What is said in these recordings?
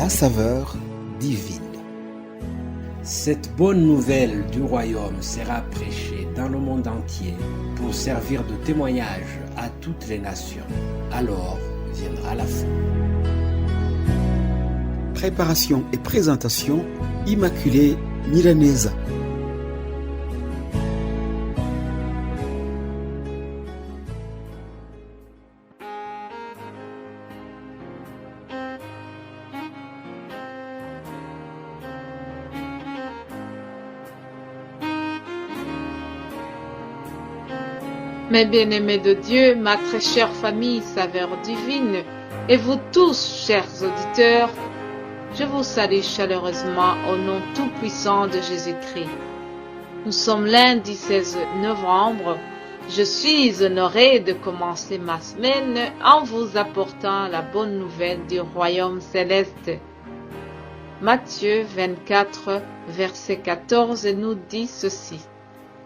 la saveur divine. Cette bonne nouvelle du royaume sera prêchée dans le monde entier pour servir de témoignage à toutes les nations. Alors viendra la fin. Préparation et présentation, Immaculée Milanesa. Mes bien-aimés de Dieu, ma très chère famille Saveur Divine, et vous tous, chers auditeurs, je vous salue chaleureusement au nom tout-puissant de Jésus-Christ. Nous sommes lundi 16 novembre. Je suis honorée de commencer ma semaine en vous apportant la bonne nouvelle du royaume céleste. Matthieu 24, verset 14 nous dit ceci.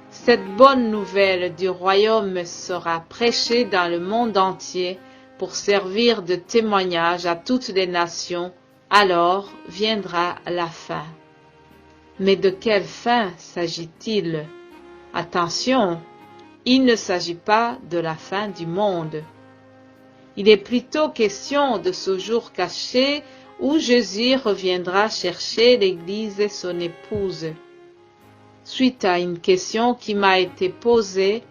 Cette bonne nouvelle du royaume sera prêchée dans le monde entier pour servir de témoignage à toutes les nations, alors viendra la fin. Mais de quelle fin s'agit-il? Attention, il ne s'agit pas de la fin du monde. Il est plutôt question de ce jour caché où Jésus reviendra chercher l'Église et son épouse. Suite à une question qui m'a été posée,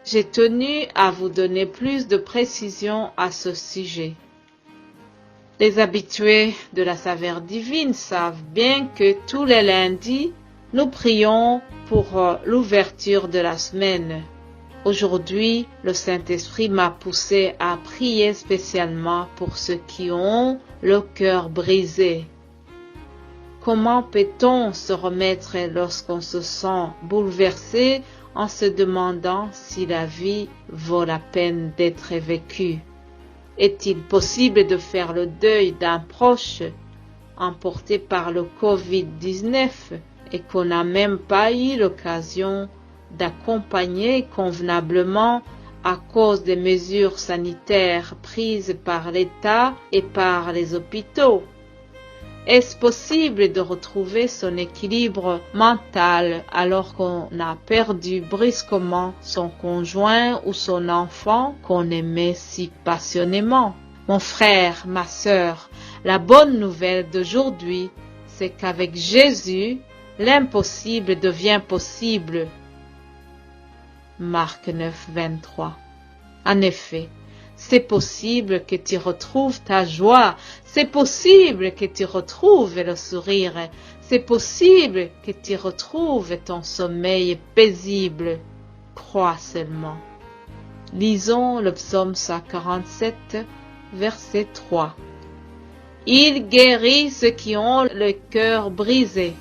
j'ai tenu à vous donner plus de précisions à ce sujet. Les habitués de la saveur divine savent bien que tous les lundis, nous prions pour l'ouverture de la semaine. Aujourd'hui, le Saint-Esprit m'a poussé à prier spécialement pour ceux qui ont le cœur brisé. Comment peut-on se remettre lorsqu'on se sent bouleversé en se demandant si la vie vaut la peine d'être vécue? Est-il possible de faire le deuil d'un proche emporté par le Covid-19 et qu'on n'a même pas eu l'occasion d'accompagner convenablement à cause des mesures sanitaires prises par l'État et par les hôpitaux? Est-ce possible de retrouver son équilibre mental alors qu'on a perdu brusquement son conjoint ou son enfant qu'on aimait si passionnément? Mon frère, ma sœur, la bonne nouvelle d'aujourd'hui, c'est qu'avec Jésus, l'impossible devient possible. Marc 9, 23. En effet, c'est possible que tu retrouves ta joie, c'est possible que tu retrouves le sourire, c'est possible que tu retrouves ton sommeil paisible. Crois seulement. Lisons le psaume 147, verset 3. Il guérit ceux qui ont le cœur brisé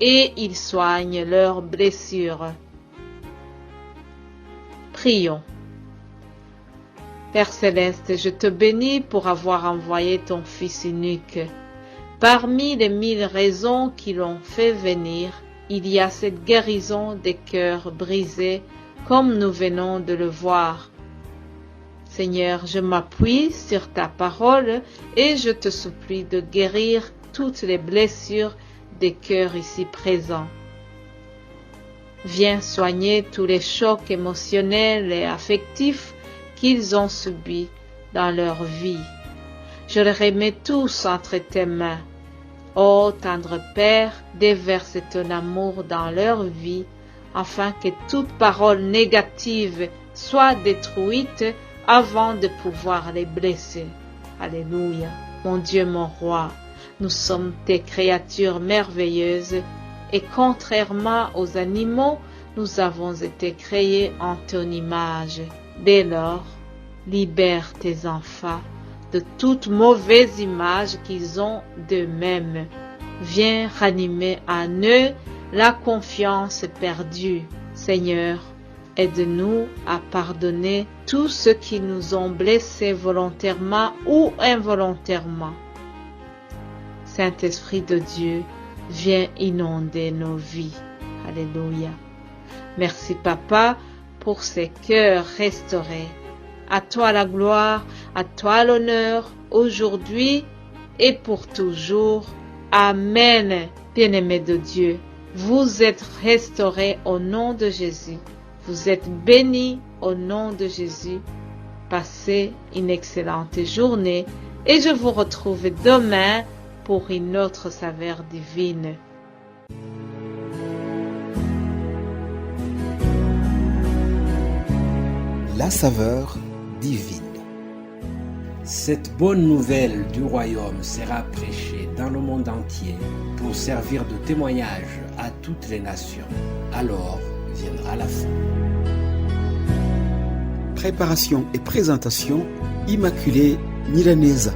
et il soigne leurs blessures. Prions. Père Céleste, je te bénis pour avoir envoyé ton Fils unique. Parmi les 1000 raisons qui l'ont fait venir, il y a cette guérison des cœurs brisés, comme nous venons de le voir. Seigneur, je m'appuie sur ta parole et je te supplie de guérir toutes les blessures des cœurs ici présents. Viens soigner tous les chocs émotionnels et affectifs qu'ils ont subis dans leur vie. Je les remets tous entre tes mains. Ô tendre Père, déverse ton amour dans leur vie, afin que toute parole négative soit détruite avant de pouvoir les blesser. Alléluia. Mon Dieu, mon roi, nous sommes tes créatures merveilleuses, et contrairement aux animaux, nous avons été créés en ton image. Dès lors, libère tes enfants de toute mauvaise image qu'ils ont d'eux-mêmes. Viens ranimer en eux la confiance perdue. Seigneur, aide-nous à pardonner tous ceux qui nous ont blessés volontairement ou involontairement. Saint-Esprit de Dieu, viens inonder nos vies. Alléluia. Merci Papa pour ces cœurs restaurés. À toi la gloire, à toi l'honneur, aujourd'hui et pour toujours. Amen. Bien-aimés de Dieu, vous êtes restaurés au nom de Jésus. Vous êtes bénis au nom de Jésus. Passez une excellente journée et je vous retrouve demain pour une autre saveur divine. La saveur divine. Cette bonne nouvelle du royaume sera prêchée dans le monde entier pour servir de témoignage à toutes les nations. Alors viendra la fin. Préparation et présentation, Immaculée Milanesa.